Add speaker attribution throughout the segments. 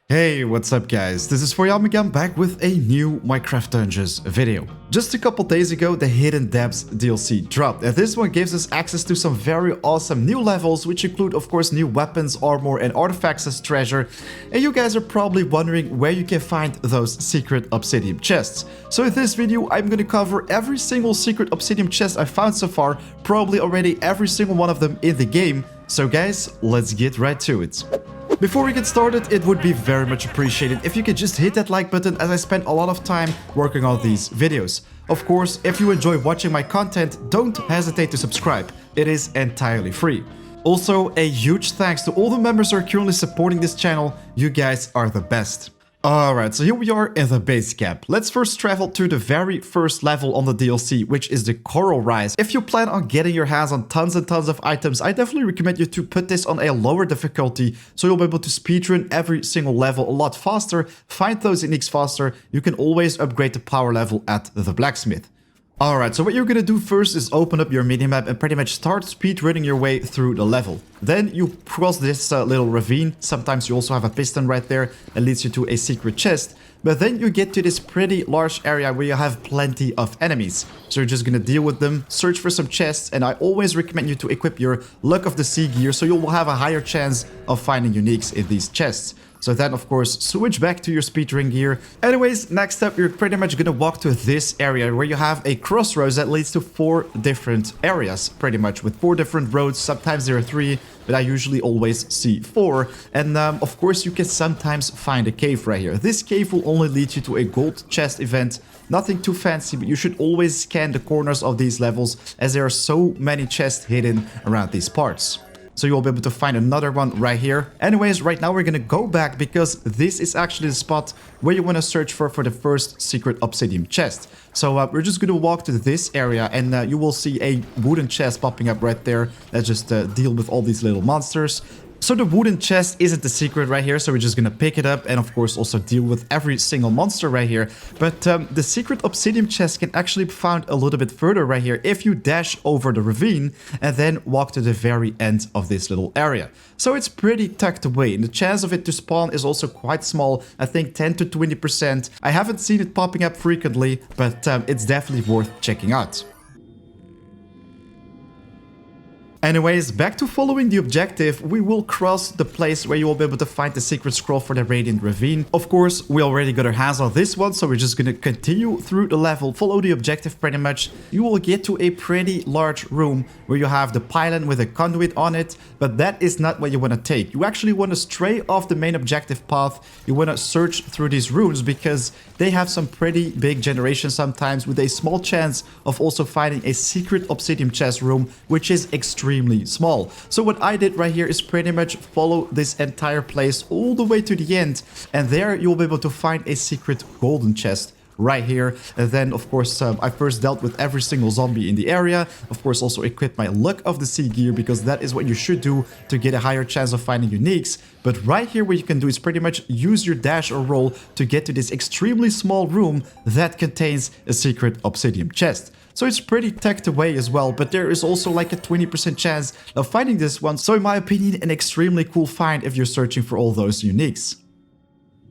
Speaker 1: Hey, what's up guys? This is Foyam again, back with a new Minecraft Dungeons video. Just a couple days ago, the Hidden Depths DLC dropped, and this one gives us access to some very awesome new levels, which include of course new weapons, armor and artifacts as treasure. And you guys are probably wondering where you can find those secret Obsidian Chests. So in this video, I'm gonna cover every single secret Obsidian chest I found so far, probably already every single one of them in the game. So guys, let's get right to it. Before we get started, it would be very much appreciated if you could just hit that like button, as I spent a lot of time working on these videos. Of course, if you enjoy watching my content, don't hesitate to subscribe. It is entirely free. Also, a huge thanks to all the members who are currently supporting this channel. You guys are the best. Alright, so here we are in the base camp. Let's first travel to the very first level on the DLC, which is the Coral Rise. If you plan on getting your hands on tons and tons of items, I definitely recommend you to put this on a lower difficulty, so you'll be able to speedrun every single level a lot faster, find those uniques faster. You can always upgrade the power level at the blacksmith. Alright, so what you're gonna do first is open up your minimap and pretty much start speedrunning your way through the level. Then you cross this little ravine. Sometimes you also have a piston right there that leads you to a secret chest. But then you get to this pretty large area where you have plenty of enemies. So you're just gonna deal with them, search for some chests, and I always recommend you to equip your Luck of the Sea gear so you will have a higher chance of finding uniques in these chests. So then, of course, switch back to your speedrun gear. Anyways, next up, you're pretty much gonna walk to this area where you have a crossroads that leads to 4 different areas, pretty much, with 4 different roads. Sometimes there are 3, but I usually always see 4. And of course, you can sometimes find a cave right here. This cave will only lead you to a gold chest event. Nothing too fancy, but you should always scan the corners of these levels, as there are so many chests hidden around these parts. So you'll be able to find another one right here. Anyways, right now we're gonna go back because this is actually the spot where you want to search for the first secret Obsidian chest. So we're just gonna walk to this area, and you will see a wooden chest popping up right there. Let's just deal with all these little monsters. So the wooden chest isn't the secret right here, so we're just gonna pick it up and of course also deal with every single monster right here. But the secret obsidian chest can actually be found a little bit further right here if you dash over the ravine and then walk to the very end of this little area. So it's pretty tucked away, and the chance of it to spawn is also quite small. I think 10 to 20%. I haven't seen it popping up frequently, but it's definitely worth checking out. Anyways, back to following the objective. We will cross the place where you will be able to find the secret scroll for the Radiant Ravine. Of course, we already got our hands on this one, so we're just gonna continue through the level, follow the objective pretty much. You will get to a pretty large room where you have the pylon with a conduit on it, but that is not what you want to take. You actually want to stray off the main objective path. You want to search through these rooms because they have some pretty big generations sometimes, with a small chance of also finding a secret obsidian chest room, which is extremely small. So what I did right here is pretty much follow this entire place all the way to the end, and there you'll be able to find a secret golden chest right here. And then of course I first dealt with every single zombie in the area. Of course also equipped my Luck of the Sea gear, because that is what you should do to get a higher chance of finding uniques. But right here what you can do is pretty much use your dash or roll to get to this extremely small room that contains a secret obsidian chest. So it's pretty tucked away as well, but there is also like a 20% chance of finding this one. So in my opinion, an extremely cool find if you're searching for all those uniques.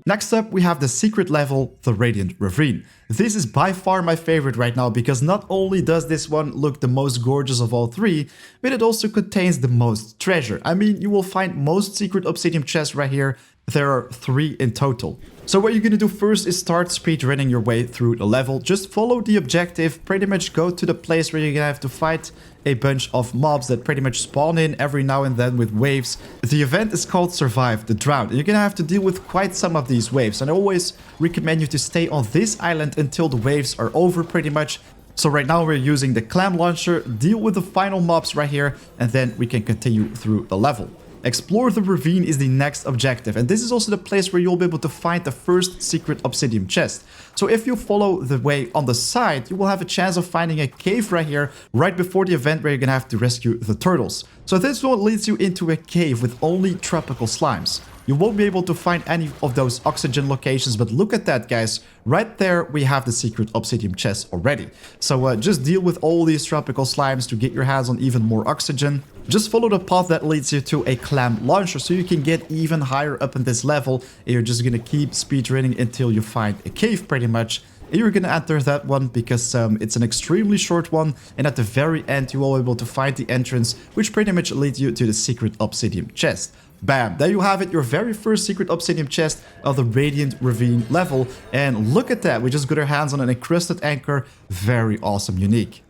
Speaker 1: Next up, we have the secret level, the Radiant Ravine. This is by far my favorite right now, because not only does this one look the most gorgeous of all 3, but it also contains the most treasure. I mean, you will find most secret obsidian chests right here. There are 3 in total. So what you're gonna do first is start speedrunning your way through the level. Just follow the objective, pretty much go to the place where you're gonna have to fight a bunch of mobs that pretty much spawn in every now and then with waves. The event is called Survive the Drought. You're gonna have to deal with quite some of these waves, and I always recommend you to stay on this island until the waves are over pretty much. So right now we're using the clam launcher, deal with the final mobs right here, and then we can continue through the level. Explore the ravine is the next objective, and this is also the place where you'll be able to find the first secret obsidian chest. So if you follow the way on the side, you will have a chance of finding a cave right here, right before the event where you're gonna have to rescue the turtles. So this one leads you into a cave with only tropical slimes. you won't be able to find any of those oxygen locations. But look at that, guys. Right there, we have the secret obsidian chest already. So just deal with all these tropical slimes to get your hands on even more oxygen. Just follow the path that leads you to a clam launcher so you can get even higher up in this level. And you're just gonna keep speedrunning until you find a cave pretty much. And you're gonna enter that one because it's an extremely short one, and at the very end you will be able to find the entrance, which pretty much leads you to the secret obsidian chest. Bam, there you have it, your very first secret obsidian chest of the Radiant Ravine level. And look at that, we just got our hands on an Encrusted Anchor. Very awesome, unique.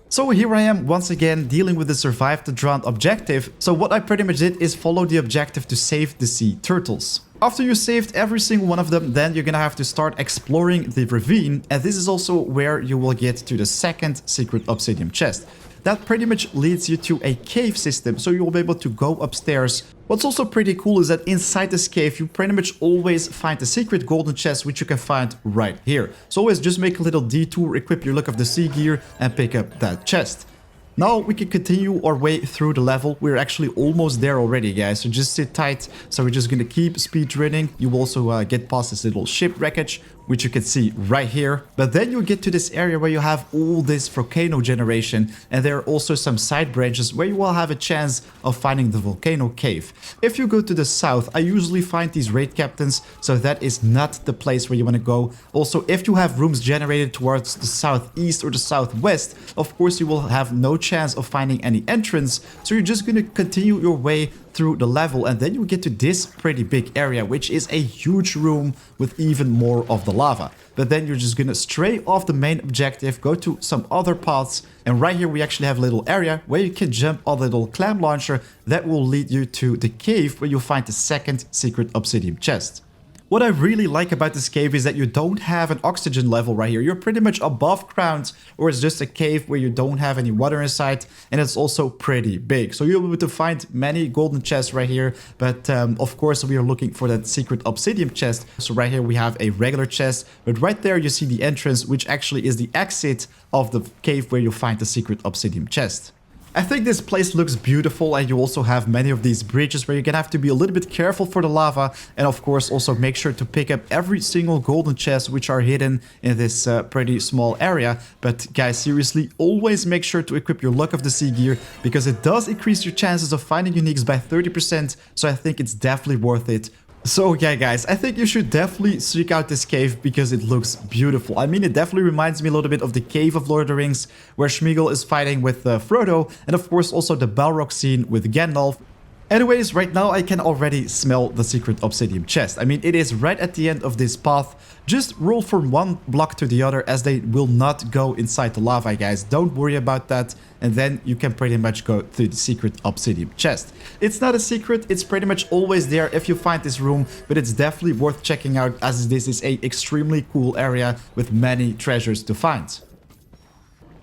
Speaker 1: So here I am once again dealing with the Survive the Drought objective. So what I pretty much did is follow the objective to save the sea turtles. After you saved every single one of them, then you're gonna have to start exploring the ravine, and this is also where you will get to the second secret obsidian chest. That pretty much leads you to a cave system, so you'll be able to go upstairs. What's also pretty cool is that inside this cave, you pretty much always find a secret golden chest, which you can find right here. So always just make a little detour, equip your Luck of the Sea gear, and pick up that chest. Now we can continue our way through the level. We're actually almost there already, guys, so just sit tight. So we're just gonna keep speed running. You also get past this little ship wreckage, which you can see right here. But then you get to this area where you have all this volcano generation, and there are also some side branches where you will have a chance of finding the volcano cave. If you go to the south, I usually find these raid captains, so that is not the place where you want to go. Also, if you have rooms generated towards the southeast or the southwest, of course you will have no chance of finding any entrance, so you're just going to continue your way through the level, and then you get to this pretty big area, which is a huge room with even more of the lava. But then you're just gonna stray off the main objective, go to some other paths, and right here we actually have a little area where you can jump on the little clam launcher that will lead you to the cave where you'll find the second secret obsidian chest. What I really like about this cave is that you don't have an oxygen level right here. You're pretty much above ground, or it's just a cave where you don't have any water inside, and it's also pretty big. So you'll be able to find many golden chests right here, but of course we are looking for that secret obsidian chest. So right here we have a regular chest, but right there you see the entrance, which actually is the exit of the cave where you find the secret obsidian chest. I think this place looks beautiful, and you also have many of these bridges where you're gonna have to be a little bit careful for the lava, and of course also make sure to pick up every single golden chest which are hidden in this pretty small area. But guys, seriously, always make sure to equip your Luck of the Sea gear, because it does increase your chances of finding uniques by 30%, so I think it's definitely worth it. So yeah, guys, I think you should definitely seek out this cave because it looks beautiful. I mean, it definitely reminds me a little bit of the Cave of Lord of the Rings, where Sméagol is fighting with Frodo, and of course also the Balrog scene with Gandalf. Anyways, right now I can already smell the secret obsidian chest. I mean, it is right at the end of this path. Just roll from one block to the other, as they will not go inside the lava, guys. Don't worry about that. And then you can pretty much go to the secret obsidian chest. It's not a secret, it's pretty much always there if you find this room, but it's definitely worth checking out, as this is a extremely cool area with many treasures to find.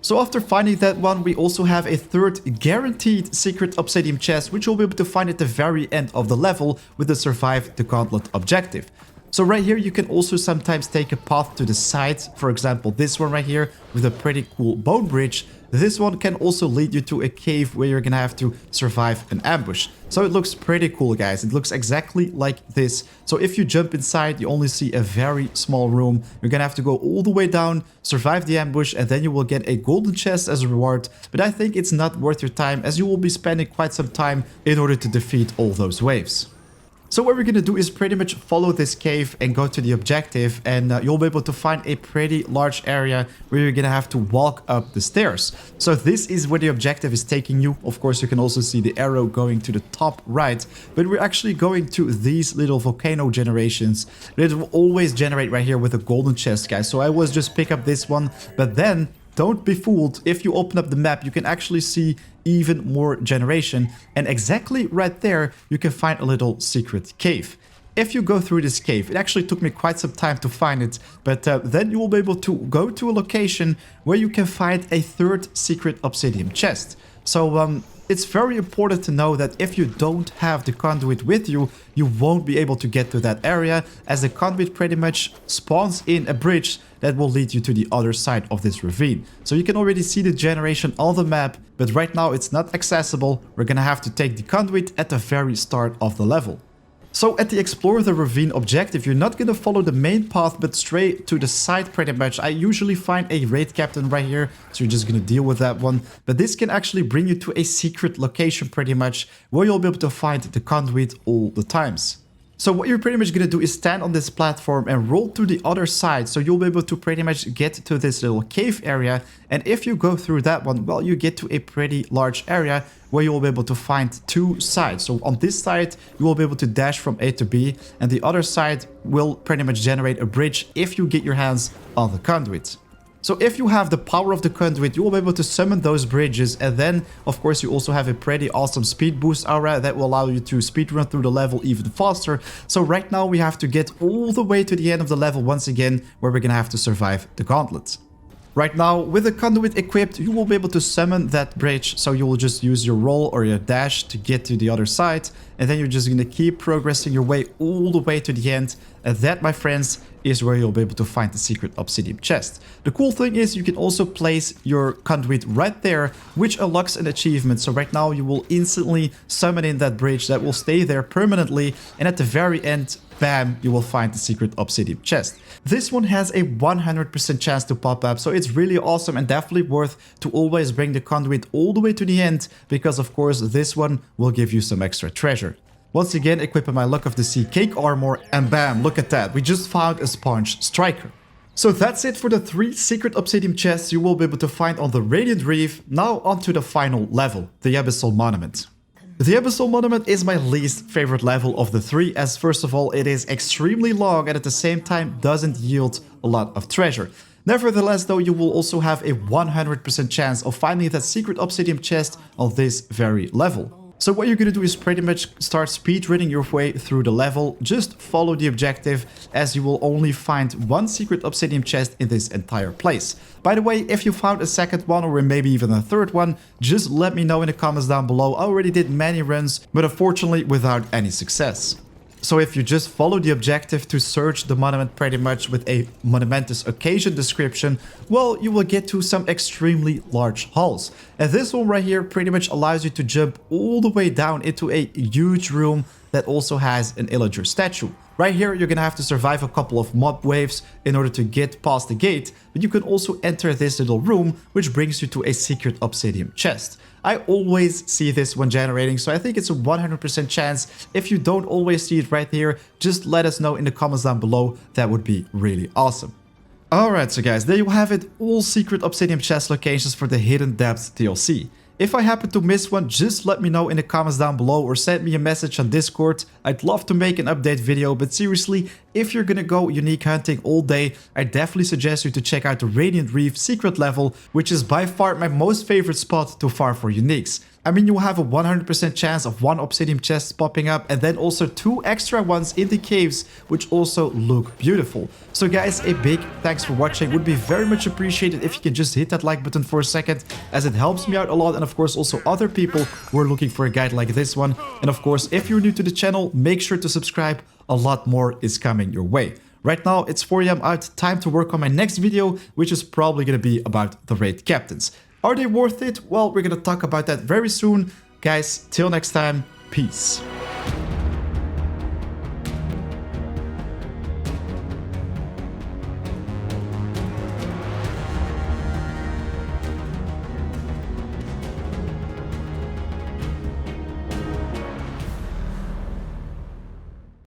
Speaker 1: So after finding that one, we also have a third guaranteed secret obsidian chest, which you'll be able to find at the very end of the level with the Survive the Gauntlet objective. So right here, you can also sometimes take a path to the side. For example, this one right here with a pretty cool bone bridge. This one can also lead you to a cave where you're gonna have to survive an ambush. So it looks pretty cool, guys. It looks exactly like this. So if you jump inside, you only see a very small room. You're gonna have to go all the way down, survive the ambush, and then you will get a golden chest as a reward. But I think it's not worth your time, as you will be spending quite some time in order to defeat all those waves. So what we're gonna do is pretty much follow this cave and go to the objective, and you'll be able to find a pretty large area where you're gonna have to walk up the stairs. So this is where the objective is taking you. Of course, you can also see the arrow going to the top right, but we're actually going to these little volcano generations. It will always generate right here with a golden chest, guys. So I was just pick up this one, but then don't be fooled. If you open up the map, you can actually see even more generation, and exactly right there you can find a little secret cave. If you go through this cave, it actually took me quite some time to find it, but then you will be able to go to a location where you can find a third secret obsidian chest. So it's very important to know that if you don't have the conduit with you, you won't be able to get to that area, as the conduit pretty much spawns in a bridge that will lead you to the other side of this ravine. So you can already see the generation on the map, but right now it's not accessible. We're gonna have to take the conduit at the very start of the level. So at the Explore the Ravine objective, you're not gonna follow the main path, but straight to the side pretty much. I usually find a raid captain right here, so you're just gonna deal with that one. But this can actually bring you to a secret location pretty much, where you'll be able to find the conduit all the times. So what you're pretty much going to do is stand on this platform and roll to the other side. So you'll be able to pretty much get to this little cave area. And if you go through that one, well, you get to a pretty large area where you'll be able to find two sides. So on this side, you will be able to dash from A to B. And the other side will pretty much generate a bridge if you get your hands on the conduit. So if you have the power of the conduit, you will be able to summon those bridges, and then of course you also have a pretty awesome speed boost aura that will allow you to speedrun through the level even faster. So right now we have to get all the way to the end of the level once again, where we're gonna have to survive the gauntlet. Right now, with the conduit equipped, you will be able to summon that bridge, so you will just use your roll or your dash to get to the other side, and then you're just gonna keep progressing your way all the way to the end, and that, my friends, is where you'll be able to find the secret obsidian chest. The cool thing is you can also place your conduit right there, which unlocks an achievement. So right now you will instantly summon in that bridge that will stay there permanently, and at the very end, bam, you will find the secret obsidian chest. This one has a 100% chance to pop up, so it's really awesome and definitely worth to always bring the conduit all the way to the end, because of course this one will give you some extra treasure. Once again, equipping my Luck of the Sea cake armor, and bam, look at that, we just found a sponge striker. So that's it for the 3 secret obsidian chests you will be able to find on the Radiant Reef. Now onto the final level, the Abyssal Monument. The Abyssal Monument is my least favorite level of the 3, as first of all it is extremely long and at the same time doesn't yield a lot of treasure. Nevertheless though, you will also have a 100% chance of finding that secret obsidian chest on this very level. So what you're gonna do is pretty much start speedrunning your way through the level. Just follow the objective, as you will only find 1 secret obsidian chest in this entire place. By the way, if you found a second one or maybe even a third one, just let me know in the comments down below. I already did many runs, but unfortunately without any success. So if you just follow the objective to search the monument pretty much with a monumentous occasion description, well, you will get to some extremely large halls. And this one right here pretty much allows you to jump all the way down into a huge room that also has an illager statue. Right here, you're gonna have to survive a couple of mob waves in order to get past the gate, but you can also enter this little room, which brings you to a secret obsidian chest. I always see this one generating, so I think it's a 100% chance. If you don't always see it right here, just let us know in the comments down below. That would be really awesome. Alright, so guys, there you have it, all secret obsidian chest locations for the Hidden Depths DLC. If I happen to miss one, just let me know in the comments down below or send me a message on Discord. I'd love to make an update video, but seriously, if you're gonna go unique hunting all day, I definitely suggest you to check out the Radiant Reef secret level, which is by far my most favorite spot to farm for uniques. I mean, you have a 100% chance of 1 obsidian chest popping up, and then also 2 extra ones in the caves, which also look beautiful. So guys, a big thanks for watching. Would be very much appreciated if you can just hit that like button for a second, as it helps me out a lot, and of course also other people who are looking for a guide like this one. And of course, if you're new to the channel, make sure to subscribe. A lot more is coming your way. Right now, it's 4 AM out, time to work on my next video, which is probably going to be about the raid captains. Are they worth it? Well, we're going to talk about that very soon. Guys, till next time, peace.